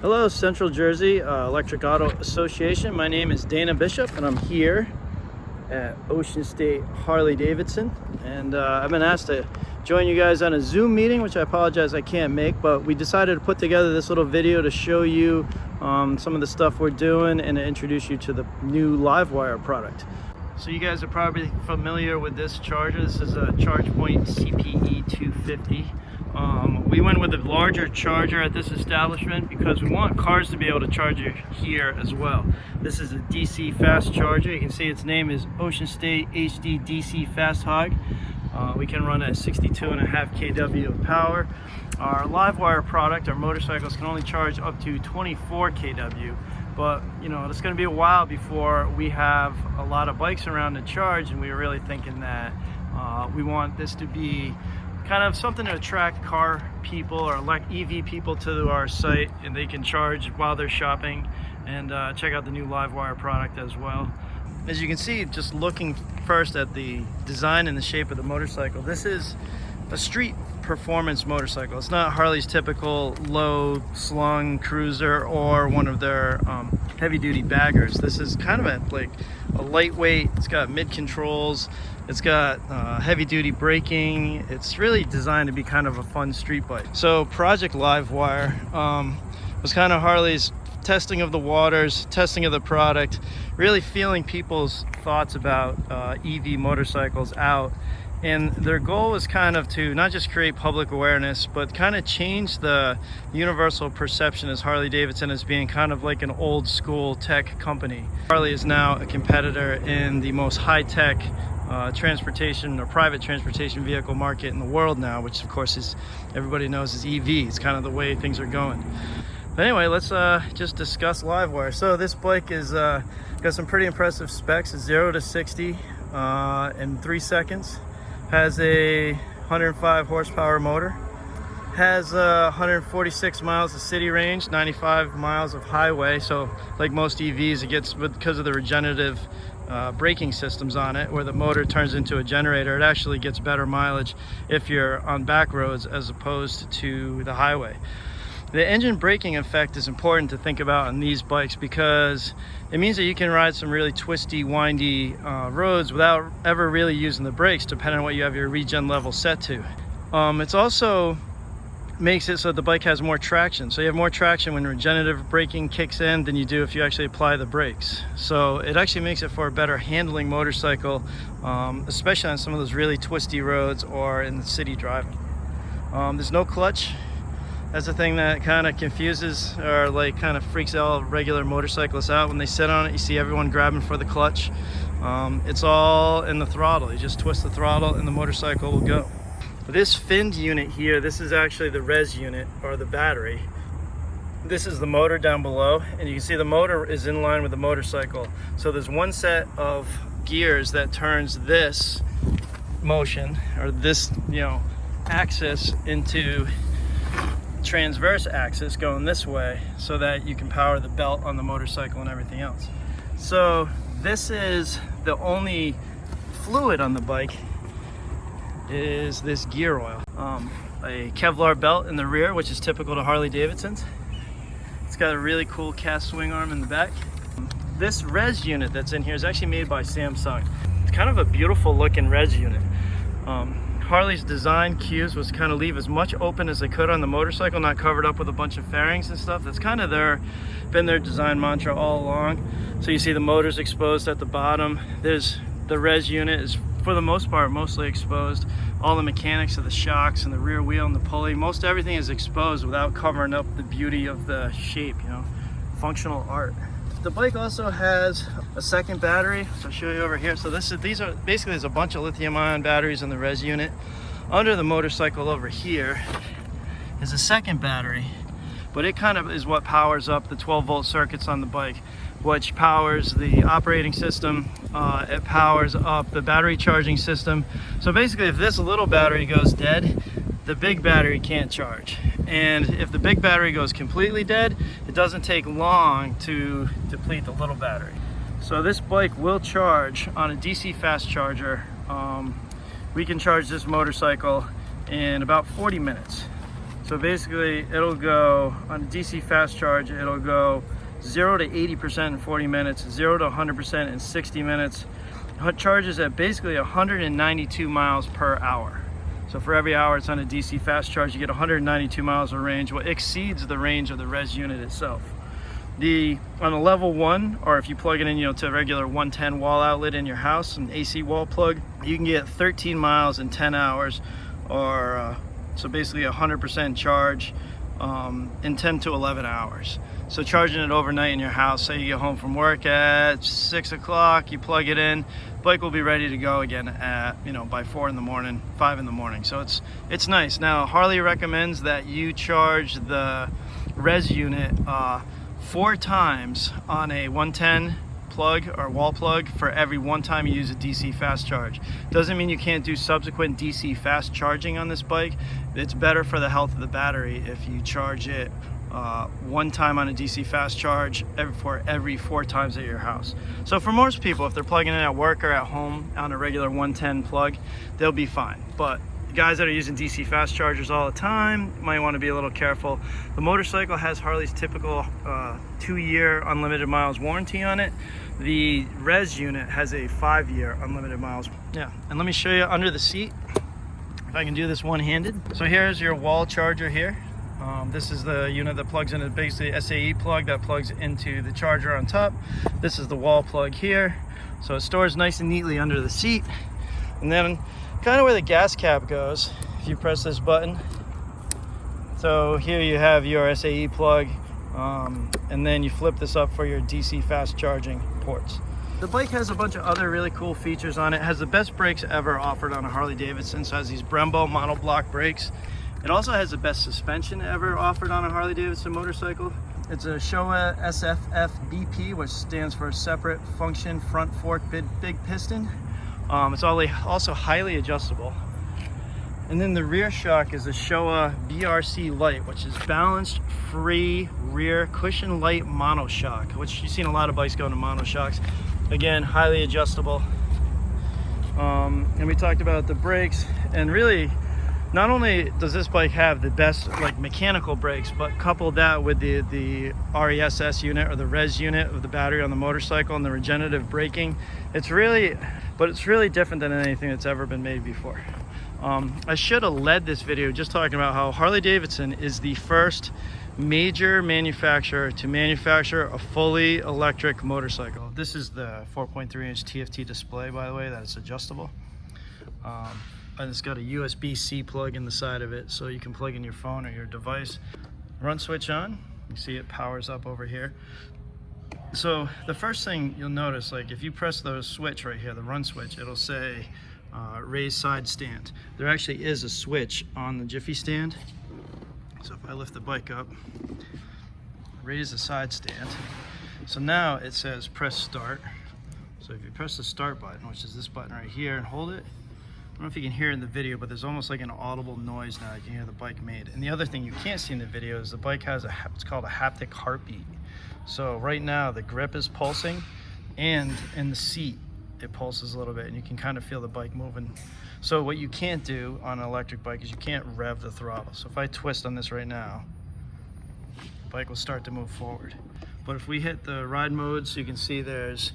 Hello, Central Jersey Electric Auto Association. My name is Dana Bishop, and I'm here at Ocean State Harley-Davidson. And I've been asked to join you guys on a Zoom meeting, which I apologize I can't make, but we decided to put together this little video to show you some of the stuff we're doing and to introduce you to the new LiveWire product. So you guys are probably familiar with this charger. This is a ChargePoint CPE 250. We went with a larger charger at this establishment because we want cars to be able to charge here as well. This is a DC fast charger. You can see its name is Ocean State HD DC Fast Hog. We can run at 62.5 kW of power. Our LiveWire product, our motorcycles, can only charge up to 24 kW. But you know, it's going to be a while before we have a lot of bikes around to charge, and we were really thinking that we want this to be kind of something to attract car people or EV people to our site, and they can charge while they're shopping and check out the new LiveWire product as well. As you can see, just looking first at the design and the shape of the motorcycle, this is a street performance motorcycle. It's not Harley's typical low slung cruiser or one of their heavy duty baggers. This is kind of a lightweight. It's got mid controls. It's got heavy duty braking. It's really designed to be kind of a fun street bike. So Project LiveWire was kind of Harley's testing of the waters, testing of the product, really feeling people's thoughts about EV motorcycles out. And their goal was kind of to not just create public awareness, but kind of change the universal perception as Harley-Davidson as being kind of like an old school tech company. Harley is now a competitor in the most high-tech transportation or private transportation vehicle market in the world now, which of course is, everybody knows, is EV. It's kind of the way things are going. But anyway, let's just discuss LiveWire. So this bike is got some pretty impressive specs. It's 0 to 60 in 3 seconds. Has a 105 horsepower motor, has 146 miles of city range, 95 miles of highway. So like most EVs, it gets, because of the regenerative braking systems on it, where the motor turns into a generator, it actually gets better mileage if you're on back roads as opposed to the highway. The engine braking effect is important to think about on these bikes because it means that you can ride some really twisty, windy roads without ever really using the brakes, depending on what you have your regen level set to. It's also makes it so that the bike has more traction. So you have more traction when regenerative braking kicks in than you do if you actually apply the brakes. So it actually makes it for a better handling motorcycle, especially on some of those really twisty roads or in the city driving. There's no clutch. That's the thing that kind of confuses or like kind of freaks all regular motorcyclists out. When they sit on it, you see everyone grabbing for the clutch. It's all in the throttle. You just twist the throttle and the motorcycle will go. This finned unit here, this is actually the res unit or the battery. This is the motor down below, and you can see the motor is in line with the motorcycle. So there's one set of gears that turns this motion or this, axis into transverse axis going this way so that you can power the belt on the motorcycle and everything else. So this is the only fluid on the bike is this gear oil. A Kevlar belt in the rear, which is typical to Harley-Davidson's. It's got a really cool cast swing arm in the back. This res unit that's in here is actually made by Samsung. It's kind of a beautiful looking res unit. Harley's design cues was kind of leave as much open as they could on the motorcycle, not covered up with a bunch of fairings and stuff. That's kind of been their design mantra all along. So you see the motors exposed at the bottom. There's the res unit is for the most part mostly exposed. All the mechanics of the shocks and the rear wheel and the pulley, most everything is exposed without covering up the beauty of the shape, functional art. The bike also has a second battery, so I'll show you over here. So these are basically, there's a bunch of lithium-ion batteries in the res unit. Under the motorcycle over here is a second battery, but it kind of is what powers up the 12-volt circuits on the bike, which powers the operating system. It powers up the battery charging system. So basically, if this little battery goes dead, the big battery can't charge. And if the big battery goes completely dead, it doesn't take long to deplete the little battery. So this bike will charge on a DC fast charger. We can charge this motorcycle in about 40 minutes. So basically it'll go on a DC fast charge, it'll go 0 to 80% in 40 minutes, 0 to 100% in 60 minutes. It charges at basically 192 miles per hour. So for every hour it's on a DC fast charge, you get 192 miles of range, what exceeds the range of the res unit itself. On a level 1, or if you plug it in, to a regular 110 wall outlet in your house, an AC wall plug, you can get 13 miles in 10 hours, or so basically 100% charge in 10 to 11 hours. So charging it overnight in your house, say you get home from work at 6 o'clock, you plug it in, bike will be ready to go again at, by 4 in the morning, 5 in the morning. So it's nice. Now, Harley recommends that you charge the res unit 4 times on a 110 plug or wall plug for every 1 time you use a DC fast charge. Doesn't mean you can't do subsequent DC fast charging on this bike. It's better for the health of the battery if you charge it 1 time on a DC fast charge every 4 times at your house. So for most people, if they're plugging in at work or at home on a regular 110 plug, they'll be fine. But guys that are using DC fast chargers all the time might want to be a little careful. The motorcycle has Harley's typical 2-year unlimited miles warranty on it. The res unit has a 5-year unlimited miles. Yeah, and let me show you under the seat if I can do this one-handed. So here's your wall charger here. This is the unit that plugs in, basically SAE plug that plugs into the charger on top. This is the wall plug here. So it stores nice and neatly under the seat. And then kind of where the gas cap goes, if you press this button. So here you have your SAE plug, and then you flip this up for your DC fast charging ports. The bike has a bunch of other really cool features on it. It has the best brakes ever offered on a Harley-Davidson. So it has these Brembo monoblock brakes. It also has the best suspension ever offered on a Harley-Davidson motorcycle. It's a Showa SFF BP, which stands for Separate Function Front Fork Big Piston. It's also highly adjustable. And then the rear shock is a Showa BRC Light, which is balanced free rear cushion light monoshock, which you've seen a lot of bikes going to monoshocks. Again, highly adjustable. And we talked about the brakes, and really, not only does this bike have the best mechanical brakes, but couple that with the RESS unit, or the res unit of the battery on the motorcycle, and the regenerative braking, it's really different than anything that's ever been made before. I should have led this video just talking about how Harley-Davidson is the first major manufacturer to manufacture a fully electric motorcycle. This is the 4.3-inch TFT display, by the way, that it's adjustable. And it's got a USB-C plug in the side of it, so you can plug in your phone or your device. Run switch on, you see it powers up over here. So the first thing you'll notice, if you press the switch right here, the run switch, it'll say raise side stand. There actually is a switch on the Jiffy stand. So if I lift the bike up, raise the side stand. So now it says press start. So if you press the start button, which is this button right here, and hold it, I don't know if you can hear it in the video, but there's almost like an audible noise now. You can hear the bike made. And the other thing you can't see in the video is the bike has it's called a haptic heartbeat. So right now the grip is pulsing, and in the seat it pulses a little bit, and you can kind of feel the bike moving. So what you can't do on an electric bike is you can't rev the throttle. So if I twist on this right now, the bike will start to move forward. But if we hit the ride mode, so you can see there's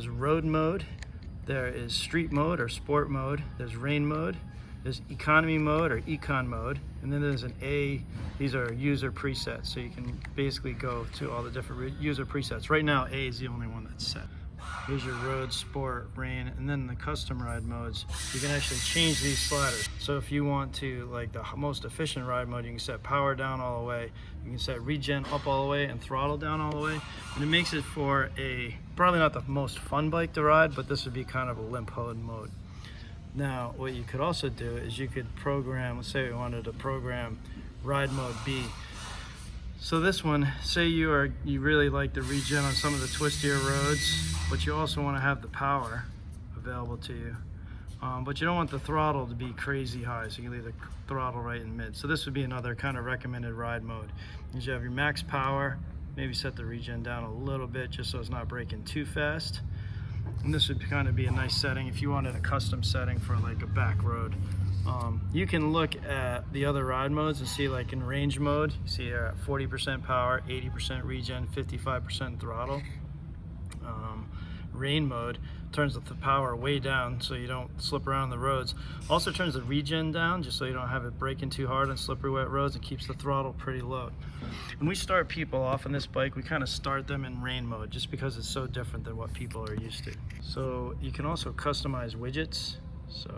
road mode, there is street mode or sport mode, there's rain mode, there's economy mode or econ mode, and then there's an A. These are user presets, so you can basically go to all the different user presets. Right now A is the only one that's set. Here's your road, sport, rain, and then the custom ride modes. You can actually change these sliders. So if you want to, the most efficient ride mode, you can set power down all the way. You can set regen up all the way and throttle down all the way. And it makes it for probably not the most fun bike to ride, but this would be kind of a limp mode. Now, what you could also do is you could program, let's say we wanted to program ride mode B. So this one, say you really like the regen on some of the twistier roads, but you also want to have the power available to you. But you don't want the throttle to be crazy high, so you can leave the throttle right in mid. So this would be another kind of recommended ride mode. You have your max power, maybe set the regen down a little bit just so it's not braking too fast. And this would kind of be a nice setting if you wanted a custom setting for a back road. You can look at the other ride modes and see, like in range mode, you see you're at 40% power, 80% regen, 55% throttle. Rain mode turns the power way down so you don't slip around the roads. Also turns the regen down just so you don't have it braking too hard on slippery wet roads, and keeps the throttle pretty low. When we start people off on this bike, we kind of start them in rain mode just because it's so different than what people are used to. So you can also customize widgets. So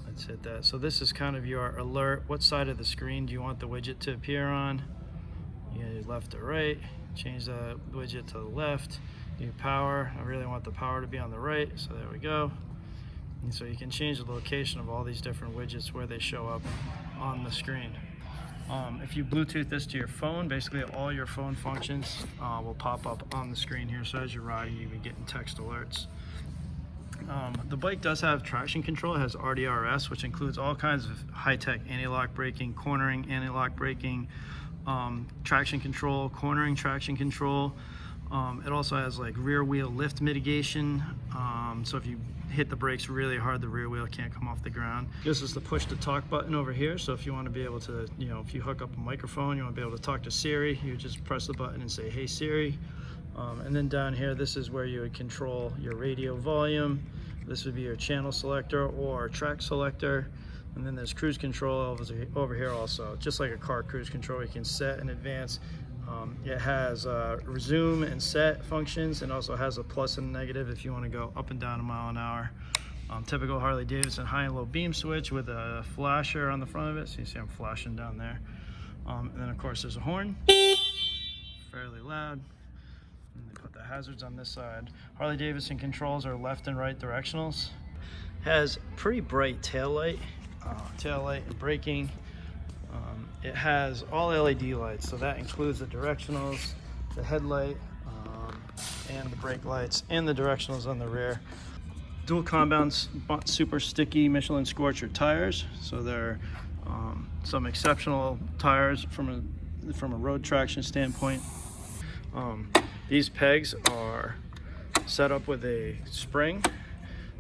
let's hit that. So this is kind of your alert. What side of the screen do you want the widget to appear on? You know, left or right. Change the widget to the left. Do power. I really want the power to be on the right, so there we go. And so you can change the location of all these different widgets where they show up on the screen. If you Bluetooth this to your phone, basically all your phone functions will pop up on the screen here. So as you're riding, you'll be getting text alerts. The bike does have traction control. It has RDRS, which includes all kinds of high-tech anti-lock braking, cornering anti-lock braking, traction control, cornering traction control. It also has like rear wheel lift mitigation. So if you hit the brakes really hard, the rear wheel can't come off the ground. This is the push to talk button over here. So if you want to be able to, you know, if you hook up a microphone, you want to be able to talk to Siri, you just press the button and say, "Hey Siri." And then down here, this is where you would control your radio volume. This would be your channel selector or track selector. And then there's cruise control over here also. Just like a car cruise control, you can set in advance. It has resume and set functions, and also has a plus and a negative if you want to go up and down a mile an hour. Typical Harley-Davidson high and low beam switch with a flasher on the front of it. So you see I'm flashing down there. And then of course there's a horn, fairly loud. And they put the hazards on this side. Harley-Davidson controls are left and right directionals. Has pretty bright tail light and braking. It has all LED lights, so that includes the directionals, the headlight, and the brake lights, and the directionals on the rear. Dual compound super sticky Michelin Scorcher tires, so they're some exceptional tires from a road traction standpoint. These pegs are set up with a spring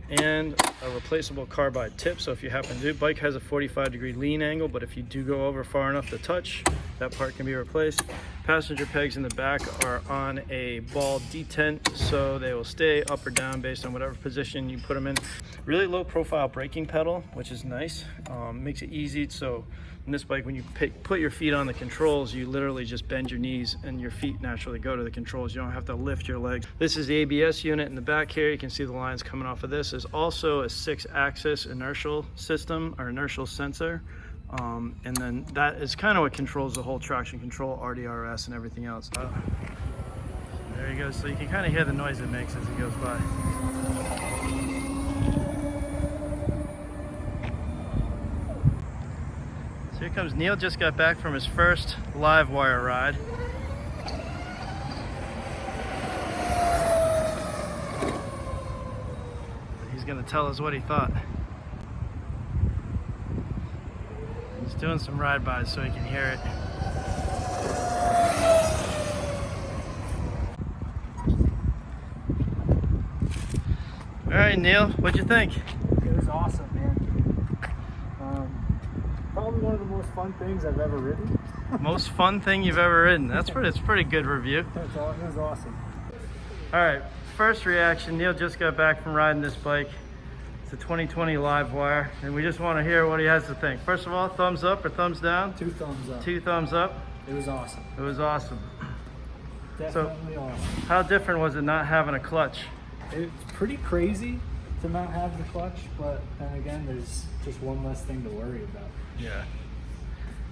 and a replaceable carbide tip. So if you happen to, bike has a 45-degree lean angle, but if you do go over far enough to touch, that part can be replaced. Passenger pegs in the back are on a ball detent, so they will stay up or down based on whatever position you put them in. Really low profile braking pedal, which is nice. Makes it easy. So in this bike, when you put your feet on the controls, you literally just bend your knees and your feet naturally go to the controls. You don't have to lift your legs. This is the ABS unit in the back here. You can see the lines coming off of this. There's also a 6-axis inertial system or inertial sensor. And then that is kind of what controls the whole traction control, RDRS, and everything else. There you go. So you can kind of hear the noise it makes as it goes by. So here comes Neil. Just got back from his first LiveWire ride. He's going to tell us what he thought. He's doing some ride-bys so he can hear it. All right, Neil, what'd you think? It was awesome, man. Probably one of the most fun things I've ever ridden. Most fun thing you've ever ridden. That's a pretty good review. It was awesome. All right, first reaction. Neil just got back from riding this bike. It's a 2020 LiveWire, and we just want to hear what he has to think. First of all, thumbs up or thumbs down? 2 thumbs up. 2 thumbs up. It was awesome. It was awesome. Definitely awesome. How different was it not having a clutch? It's pretty crazy to not have the clutch, but then again, there's just one less thing to worry about. Yeah.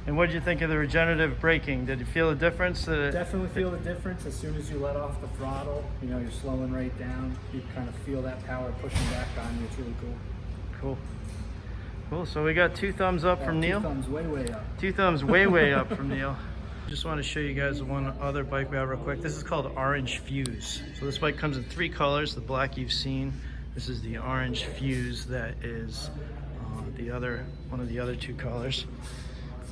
And what did you think of the regenerative braking? Did you feel the difference? Definitely feel the difference as soon as you let off the throttle. You know, you're slowing right down. You kind of feel that power pushing back on you. It's really cool. Cool. Cool. So we got 2 thumbs up from Neil. 2 thumbs way up. 2 thumbs way up from Neil. Just want to show you guys one other bike we have real quick. This is called Orange Fuse. So this bike comes in 3 colors. The black you've seen. This is the Orange Fuse that is one of the other 2 colors.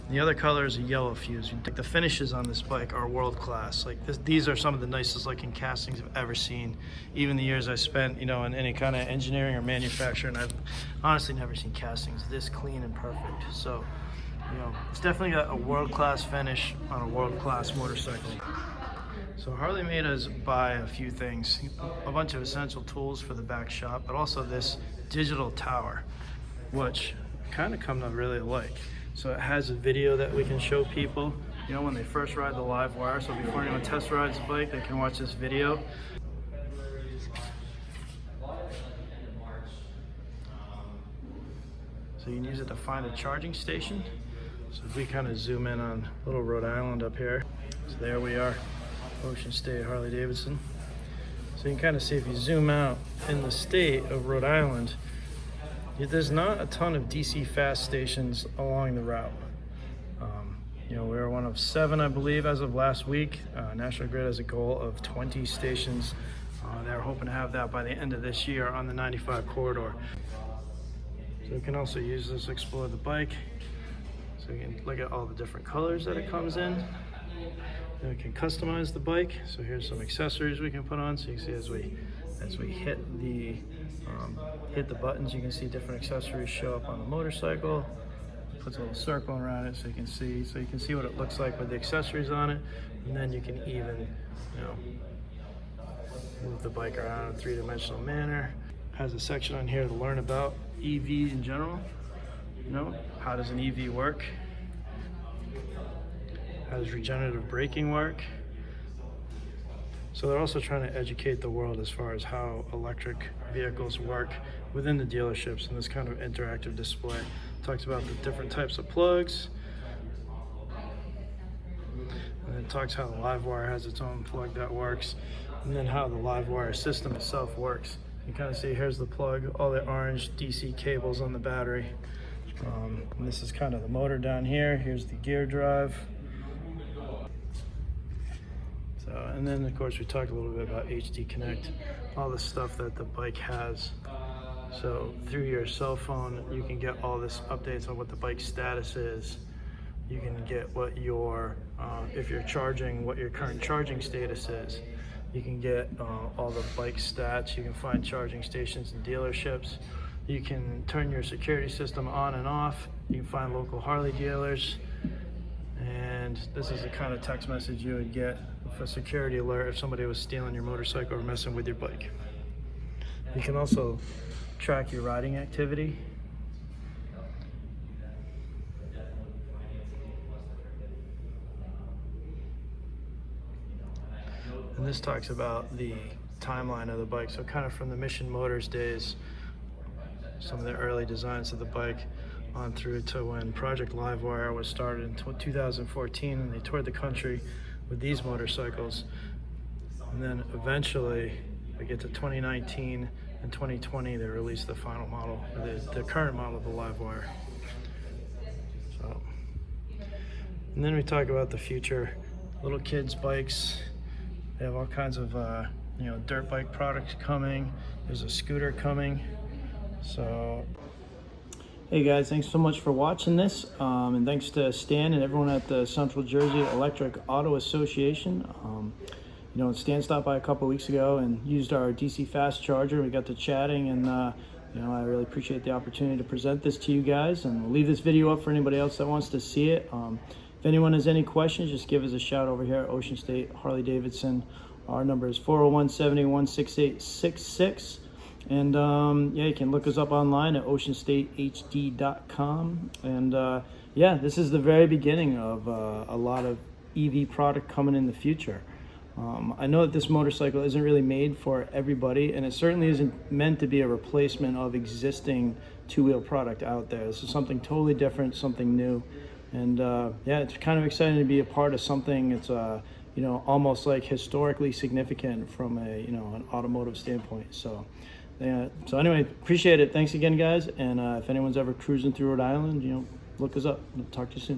The other color is a yellow fuse. Like the finishes on this bike are world class. Like these are some of the nicest looking castings I've ever seen. Even the years I spent, you know, in any kind of engineering or manufacturing, I've honestly never seen castings this clean and perfect. So, you know, it's definitely got a world class finish on a world class motorcycle. So Harley made us buy a few things, a bunch of essential tools for the back shop, but also this digital tower, which kind of come to really like. So it has a video that we can show people, you know, when they first ride the LiveWire. So before anyone test rides the bike, they can watch this video. So you can use it to find a charging station. So if we kind of zoom in on little Rhode Island up here. So there we are, Ocean State, Harley-Davidson. So you can kind of see if you zoom out in the state of Rhode Island, there's not a ton of DC fast stations along the route. You know, we're one of 7, I believe, as of last week. National Grid has a goal of 20 stations. They're hoping to have that by the end of this year on the 95 corridor. So we can also use this to explore the bike. So we can look at all the different colors that it comes in. Then we can customize the bike. So here's some accessories we can put on. So you can see as we hit the buttons, you can see different accessories show up on the motorcycle. Puts a little circle around it so you can see what it looks like with the accessories on it. And then you can even, you know, move the bike around in a 3-dimensional manner. Has a section on here to learn about EV in general. You know, how does an EV work? How does regenerative braking work? So they're also trying to educate the world as far as how electric vehicles work within the dealerships in this kind of interactive display. Talks about the different types of plugs. And it talks how the LiveWire has its own plug that works. And then how the LiveWire system itself works. You kind of see here's the plug, all the orange DC cables on the battery. And this is kind of the motor down here. Here's the gear drive. And then of course we talked a little bit about HD Connect, all the stuff that the bike has. So through your cell phone, you can get all this updates on what the bike status is. You can get what your, if you're charging, what your current charging status is. You can get all the bike stats. You can find charging stations in dealerships. You can turn your security system on and off. You can find local Harley dealers. And this is the kind of text message you would get with a security alert if somebody was stealing your motorcycle or messing with your bike. You can also track your riding activity. And this talks about the timeline of the bike. So kind of from the Mission Motors days, some of the early designs of the bike, on through to when Project LiveWire was started in 2014, and they toured the country with these motorcycles. And then eventually we get to 2019 and 2020, they released the final model, or the current model of the LiveWire. So, and then we talk about the future, little kids' bikes. They have all kinds of you know, dirt bike products coming. There's a scooter coming. So, hey guys, thanks so much for watching this, and thanks to Stan and everyone at the Central Jersey Electric Auto Association. You know, Stan stopped by a couple weeks ago and used our DC fast charger. We got to chatting, and you know, I really appreciate the opportunity to present this to you guys, and we'll leave this video up for anybody else that wants to see it. If anyone has any questions, just give us a shout over here at Ocean State Harley-Davidson. Our number is 401-781-6866. And yeah, you can look us up online at oceanstatehd.com. And yeah, this is the very beginning of a lot of EV product coming in the future. I know that this motorcycle isn't really made for everybody, and it certainly isn't meant to be a replacement of existing two-wheel product out there. This is something totally different, something new. And yeah, it's kind of exciting to be a part of something that's you know, almost like historically significant from a, you know, an automotive standpoint. So yeah, so anyway, appreciate it. Thanks again, guys. And if anyone's ever cruising through Rhode Island, you know, look us up. Talk to you soon.